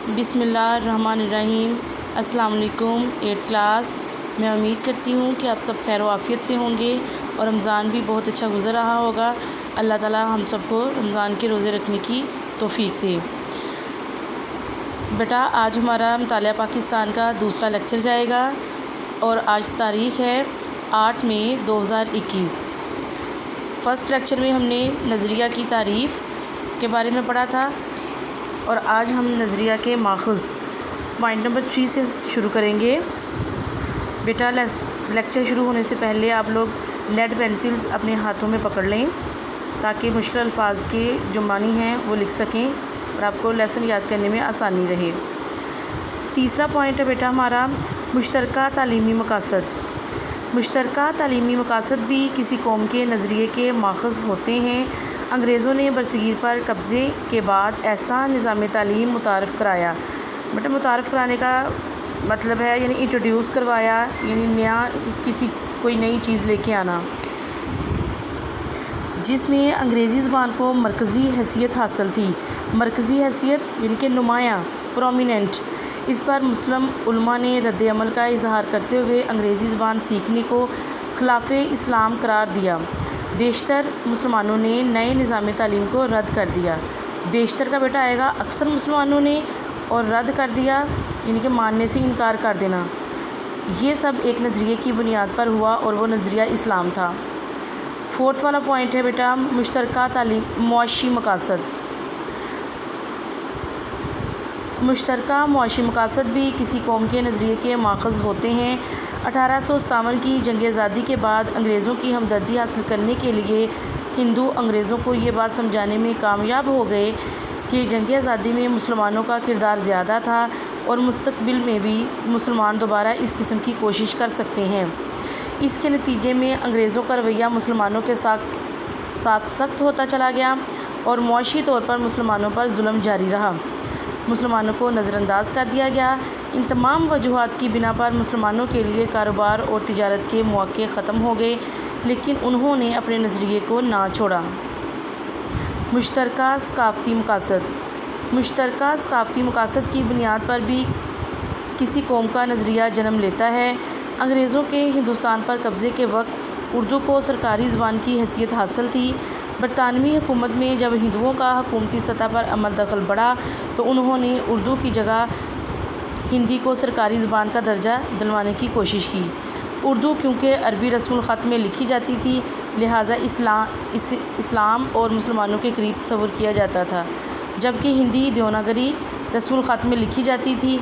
بسم اللہ الرحمن الرحیم۔ السلام علیکم 8 کلاس۔ میں امید کرتی ہوں کہ آپ سب خیر و عافیت سے ہوں گے اور رمضان بھی بہت اچھا گزر رہا ہوگا۔ اللہ تعالی ہم سب کو رمضان کے روزے رکھنے کی توفیق دے۔ بیٹا آج ہمارا مطالعہ پاکستان کا دوسرا لیکچر جائے گا اور آج تاریخ ہے 8 مئی 2021۔ فرسٹ لیکچر میں ہم نے نظریہ کی تعریف کے بارے میں پڑھا تھا اور آج ہم نظریہ کے ماخذ پوائنٹ نمبر 3 سے شروع کریں گے۔ بیٹا لیکچر شروع ہونے سے پہلے آپ لوگ لیڈ پینسلز اپنے ہاتھوں میں پکڑ لیں تاکہ مشکل الفاظ کے جو معنی ہیں وہ لکھ سکیں اور آپ کو لیسن یاد کرنے میں آسانی رہے۔ تیسرا پوائنٹ ہے بیٹا ہمارا مشترکہ تعلیمی مقاصد۔ مشترکہ تعلیمی مقاصد بھی کسی قوم کے نظریے کے ماخذ ہوتے ہیں۔ انگریزوں نے برصغیر پر قبضے کے بعد ایسا نظام تعلیم متعارف کرایا، بیٹا متعارف کرانے کا مطلب ہے یعنی انٹروڈیوس کروایا، یعنی کوئی نئی چیز لے کے آنا، جس میں انگریزی زبان کو مرکزی حیثیت حاصل تھی۔ مرکزی حیثیت یعنی کہ نمایاں، پرومیننٹ۔ اس پر مسلم علماء نے رد عمل کا اظہار کرتے ہوئے انگریزی زبان سیکھنے کو خلاف اسلام قرار دیا۔ بیشتر مسلمانوں نے نئے نظام تعلیم کو رد کر دیا۔ بیشتر کا بیٹا آئے گا اکثر مسلمانوں نے، اور رد کر دیا یعنی کہ ماننے سے انکار کر دینا۔ یہ سب ایک نظریے کی بنیاد پر ہوا اور وہ نظریہ اسلام تھا۔ فورتھ والا پوائنٹ ہے بیٹا مشترکہ معاشی مقاصد۔ مشترکہ معاشی مقاصد بھی کسی قوم کے نظریے کے ماخذ ہوتے ہیں۔ 1857 کی جنگ آزادی کے بعد انگریزوں کی ہمدردی حاصل کرنے کے لیے ہندو انگریزوں کو یہ بات سمجھانے میں کامیاب ہو گئے کہ جنگ آزادی میں مسلمانوں کا کردار زیادہ تھا اور مستقبل میں بھی مسلمان دوبارہ اس قسم کی کوشش کر سکتے ہیں۔ اس کے نتیجے میں انگریزوں کا رویہ مسلمانوں کے ساتھ سخت ہوتا چلا گیا اور معاشی طور پر مسلمانوں پر ظلم جاری رہا۔ مسلمانوں کو نظر انداز کر دیا گیا۔ ان تمام وجوہات کی بنا پر مسلمانوں کے لیے کاروبار اور تجارت کے مواقع ختم ہو گئے، لیکن انہوں نے اپنے نظریے کو نہ چھوڑا۔ مشترکہ ثقافتی مقاصد۔ مشترکہ ثقافتی مقاصد کی بنیاد پر بھی کسی قوم کا نظریہ جنم لیتا ہے۔ انگریزوں کے ہندوستان پر قبضے کے وقت اردو کو سرکاری زبان کی حیثیت حاصل تھی۔ برطانوی حکومت میں جب ہندوؤں کا حکومتی سطح پر عمل دخل بڑھا تو انہوں نے اردو کی جگہ ہندی کو سرکاری زبان کا درجہ دلوانے کی کوشش کی۔ اردو کیونکہ عربی رسم الخط میں لکھی جاتی تھی، لہٰذا اسلام اور مسلمانوں کے قریب تصور کیا جاتا تھا، جبکہ ہندی دیوناگری رسم الخط میں لکھی جاتی تھی،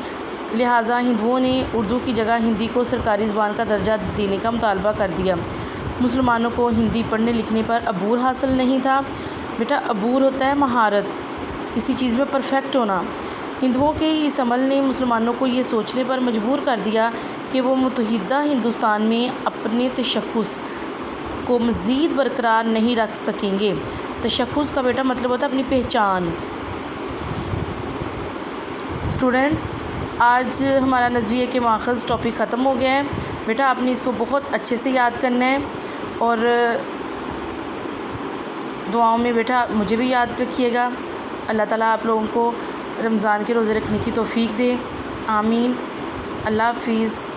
لہٰذا ہندوؤں نے اردو کی جگہ ہندی کو سرکاری زبان کا درجہ دینے کا مطالبہ کر دیا۔ مسلمانوں کو ہندی پڑھنے لکھنے پر عبور حاصل نہیں تھا۔ بیٹا عبور ہوتا ہے مہارت، کسی چیز میں پرفیکٹ ہونا۔ ہندوؤں کے اس عمل نے مسلمانوں کو یہ سوچنے پر مجبور کر دیا کہ وہ متحدہ ہندوستان میں اپنے تشخص کو مزید برقرار نہیں رکھ سکیں گے۔ تشخص کا بیٹا مطلب ہوتا ہے اپنی پہچان۔ اسٹوڈنٹس، آج ہمارا نظریے کے ماخذ ٹاپک ختم ہو گیا ہے۔ بیٹا آپ نے اس کو بہت اچھے سے یاد کرنا ہے اور دعاؤں میں بیٹا مجھے بھی یاد رکھیے گا۔ اللہ تعالیٰ آپ لوگوں کو رمضان کے روزے رکھنے کی توفیق دے، آمین۔ اللہ حافظ۔